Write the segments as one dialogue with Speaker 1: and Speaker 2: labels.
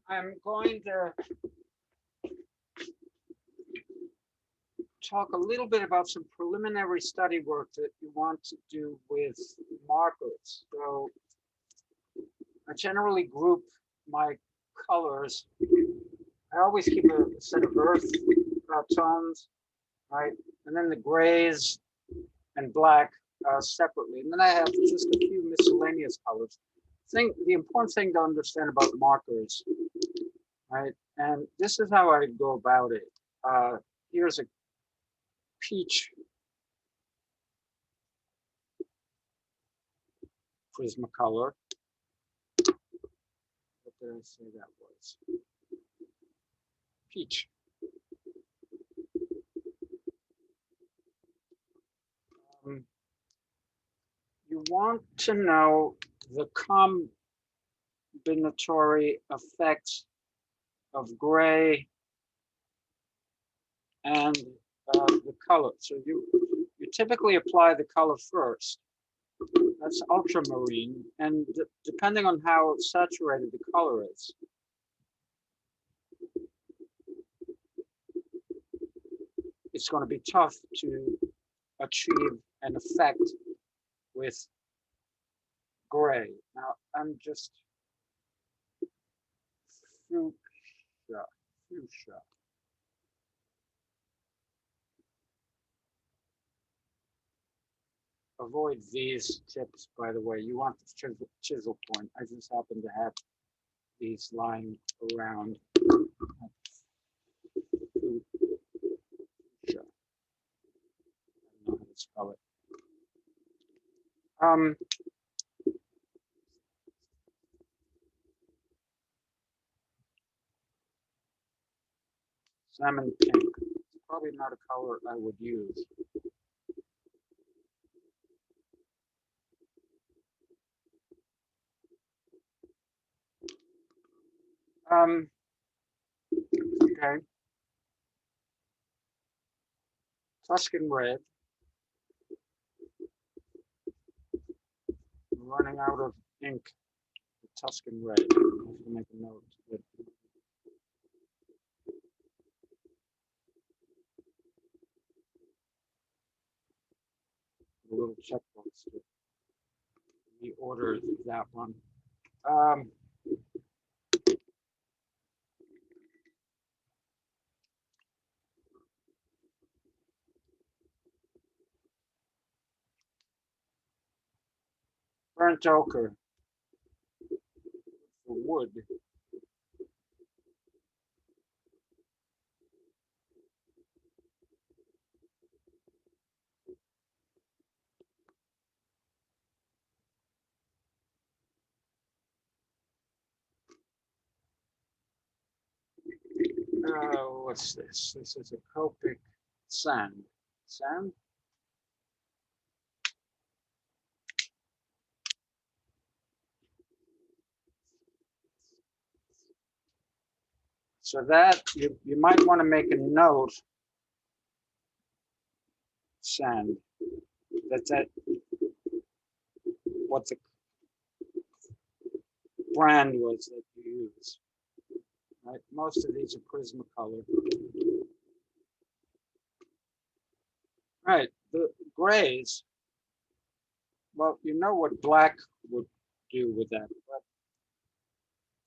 Speaker 1: I'm going to talk a little bit about some preliminary study work that you want to do with markers. So I generally group my colors. I always keep a set of earth tones, right? And then the grays and black separately. And then I have just a few miscellaneous colors. The important thing to understand about markers, right? And this is how I go about it. Here's a peach Prismacolor. What did I say that was? Peach. You want to know the combinatory effects of gray and the color. So you typically apply the color first. That's ultramarine, and depending on how saturated the color is, it's going to be tough to achieve an effect with gray. Now I'm just fuchsia. Avoid these tips, by the way. You want the chisel point. I just happen to have these lying around. Fuchsia. I don't know how to spell it. Salmon pink. It's probably not a color I would use. Okay. Tuscan Red. I'm running out of ink. The Tuscan Red. I have to make a note. A little checkbox to reorder that one. Burnt ochre for wood. What's this? This is a Copic sand. Sand? So that you might want to make a note. Sand. That's it. What the brand was that you use. Right? Most of these are Prismacolor. Right, the grays. Well, you know what black would do with that. But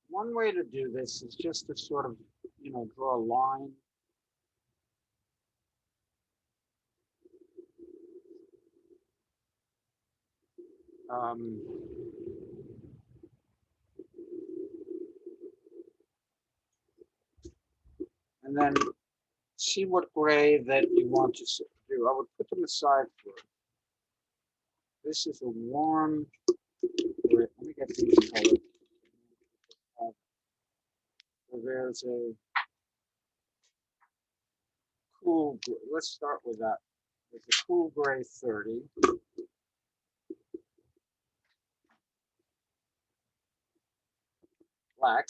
Speaker 1: one way to do this is just to sort of, draw a line. And then see what gray that you want to do. I would put them aside for it. This is a warm gray. Let me get these colors. So there's a cool gray. Let's start with that. There's a cool gray 30. Black.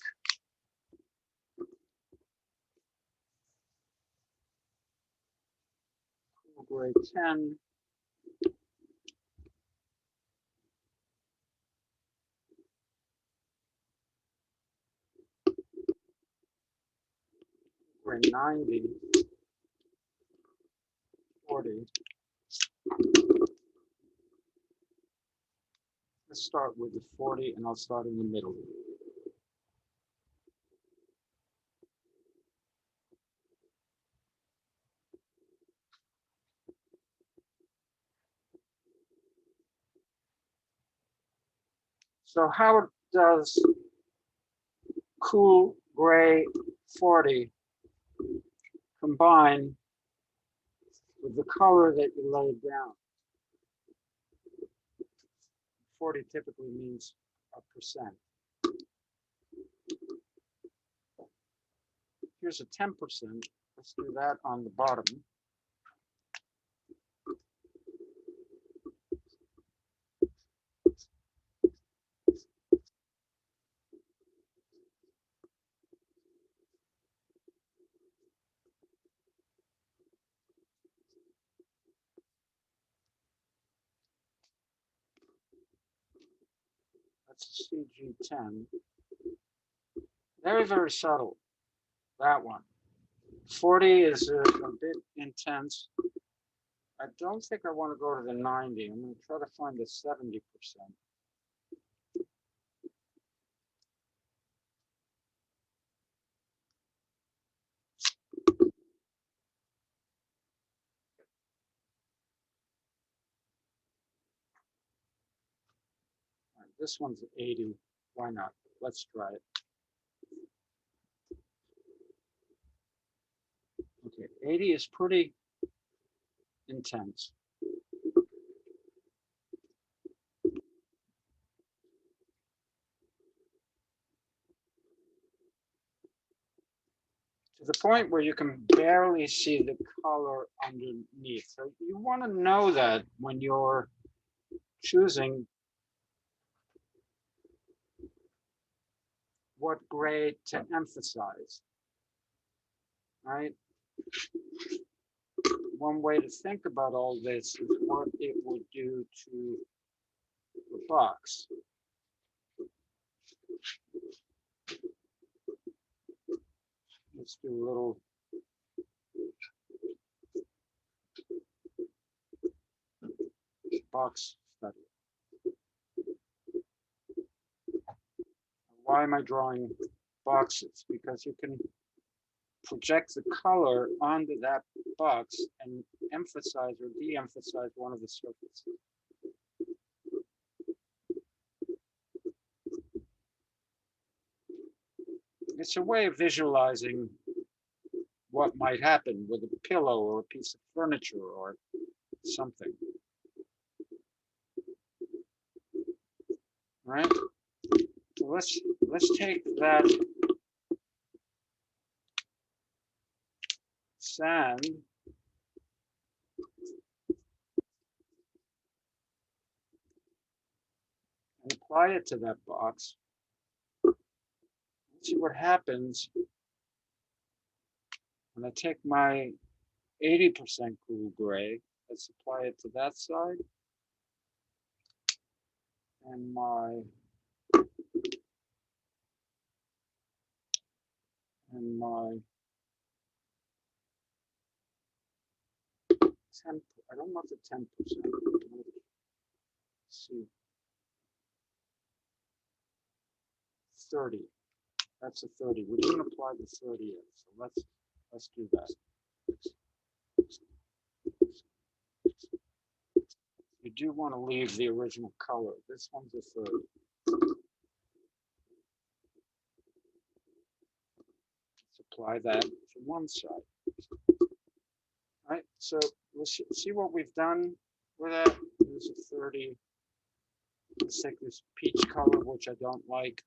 Speaker 1: Cool gray 10. sorry, 90, 40. Let's start with the 40, and I'll start in the middle. So how does cool gray 40 combine with the color that you laid down? 40 typically means a percent. Here's a 10%. Let's do that on the bottom. That's CG10. Very, very subtle, that one. 40 is a bit intense. I don't think I want to go to the 90. I'm going to try to find the 70%. Right, this one's 80. Why not? Let's try it. Okay, 80 is pretty intense. To the point where you can barely see the color underneath. So you want to know that when you're choosing what gray to emphasize, right? One way to think about all this is what it would do to the box. Let's do a little box study. Why am I drawing boxes? Because you can project the color onto that box and emphasize or de-emphasize one of the surfaces. It's a way of visualizing what might happen with a pillow or a piece of furniture or something. Right? So let's take that sand and apply it to that box. Let's see what happens when I take my 80% cool gray. Let's apply it to that side. And my 10, I don't want the 10%. Let's see. 30. That's a 30. We didn't apply the 30 yet, so let's do that. You do want to leave the original color. This one's a 30. Let's apply that to one side. All right, so let's see what we've done with that. There's a 30. Let's take this peach color, which I don't like,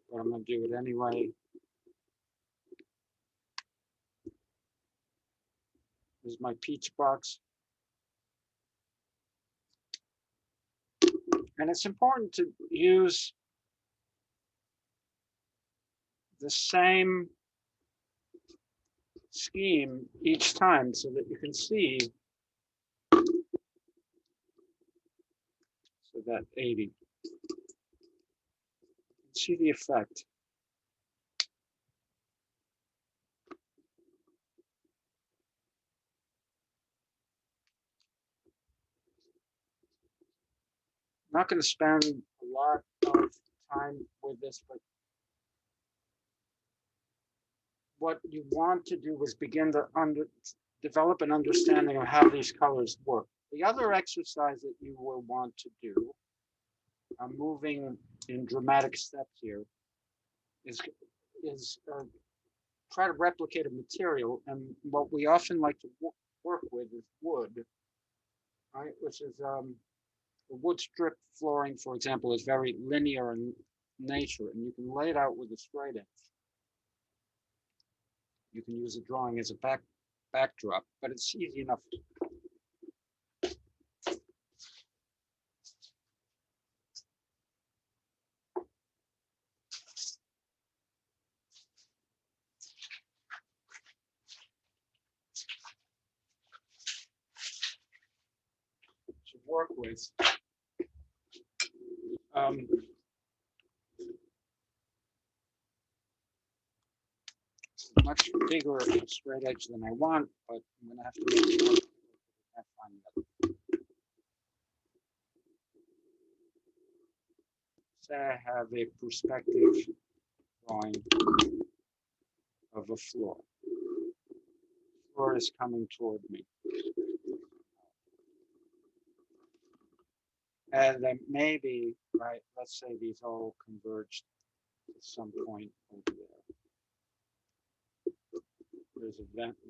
Speaker 1: but I'm going to do it anyway. This is my peach box. And it's important to use the same scheme each time so that you can see. So that 80. See the effect. not going to spend a lot of time with this, but what you want to do is begin to develop an understanding of how these colors work. The other exercise that you will want to do, I'm moving in dramatic steps here, is try to replicate a material. And what we often like to work with is wood, right? Which is the wood strip flooring, for example, is very linear in nature, and you can lay it out with a straight edge. You can use a drawing as a backdrop, but it's easy enough. To work with. Much bigger straight edge than I want, but I'm going to have to make it work. Say I have a perspective drawing of a floor. The floor is coming toward me. And then maybe, right, let's say these all converge at some point over there.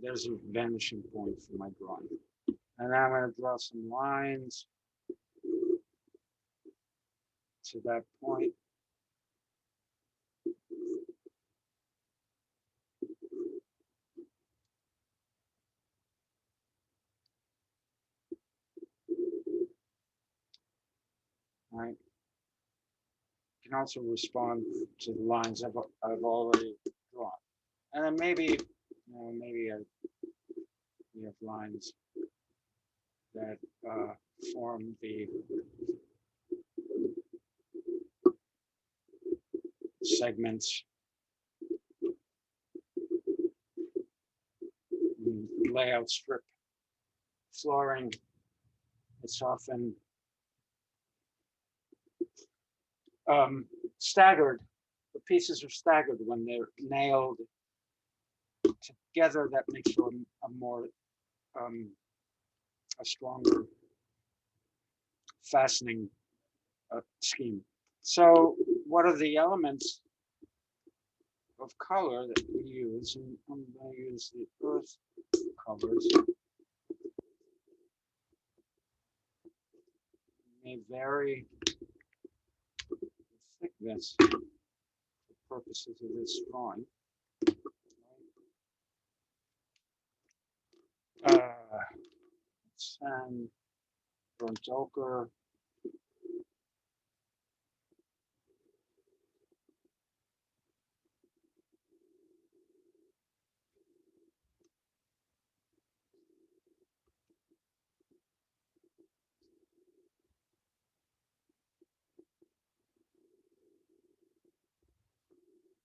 Speaker 1: There's a vanishing point for my drawing. And I'm going to draw some lines to that point. Right. You can also respond to the lines I've already drawn. And then maybe, we have lines that form the segments, layout strip flooring. It's often staggered. The pieces are staggered when they're nailed together. That makes for a more a stronger fastening scheme. So what are the elements of color that we use? And I'm going to use the earth colors. May vary the thickness for purposes of this drawing. Sand, burnt ochre.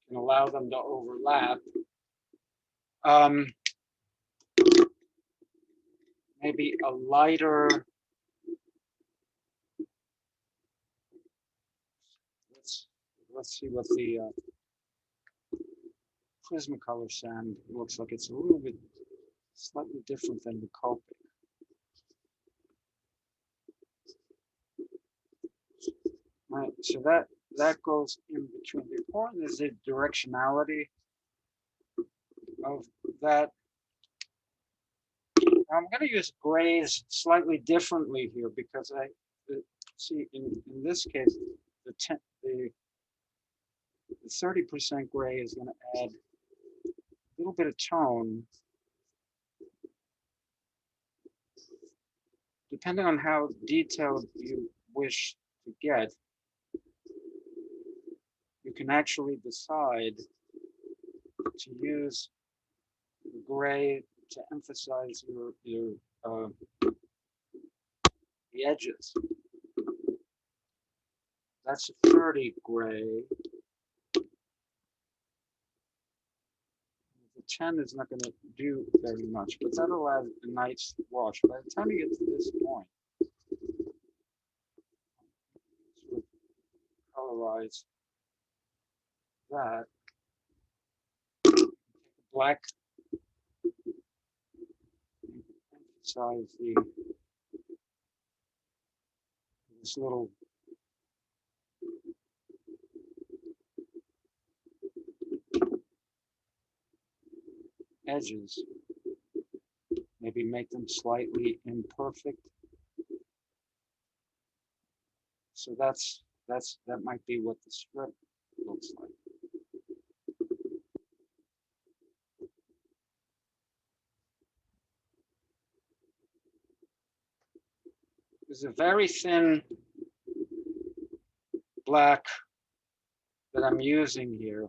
Speaker 1: Can allow them to overlap. Maybe a lighter. Let's see what the Prismacolor sand looks like. It's a little bit slightly different than the Copic. Right, so that goes in between. The important is the directionality of that. I'm going to use grays slightly differently here because I see in this case the 30% gray is going to add a little bit of tone. Depending on how detailed you wish to get, you can actually decide to use the gray to emphasize the edges. That's a 30 gray. The 10 is not going to do very much, but that'll add a nice wash. By the time you get to this point, colorize that. Black, emphasize this little edges, maybe make them slightly imperfect. So that might be what the strip looks like. There's a very thin black that I'm using here.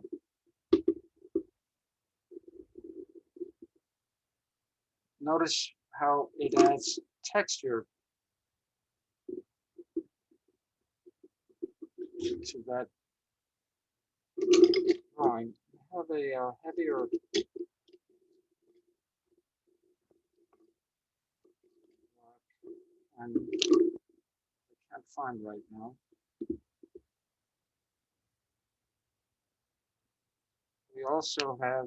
Speaker 1: Notice how it adds texture to that drawing. I have a heavier and I can't find right now. We also have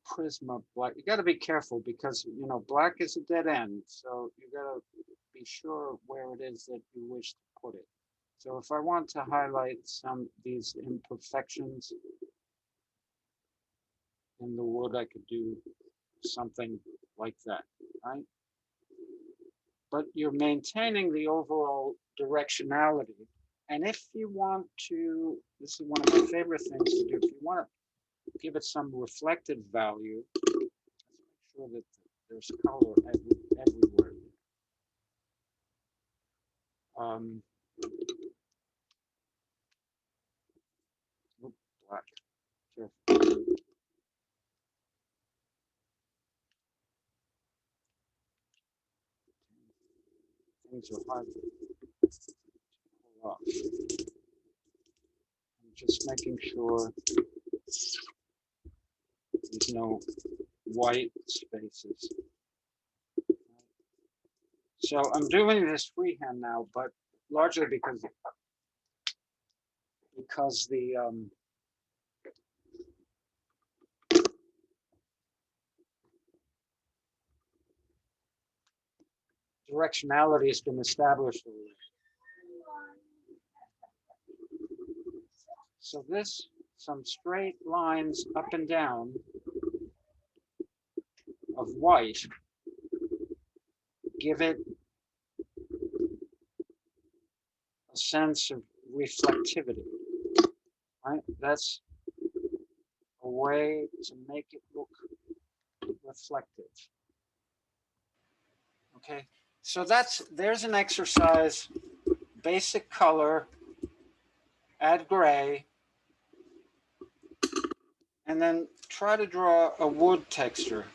Speaker 1: Prisma Black. You got to be careful because, you know, black is a dead end. So you got to be sure where it is that you wish to put it. So if I want to highlight these imperfections in the wood, I could do something like that, right? But you're maintaining the overall directionality. And if you want to, this is one of my favorite things to do, if you want to give it some reflective value, let's make sure that there's color everywhere. Black. Careful. Things are hard to pull off. I'm just making sure there's no white spaces. So I'm doing this freehand now, but largely because the directionality has been established already. So some straight lines up and down of white give it a sense of reflectivity, right? That's a way to make it look reflective. Okay, so there's an exercise, basic color, add gray, and then try to draw a wood texture.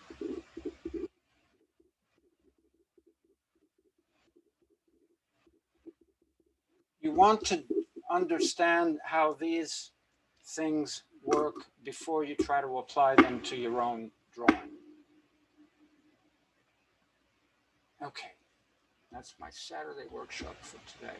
Speaker 1: You want to understand how these things work before you try to apply them to your own drawing. Okay, that's my Saturday workshop for today.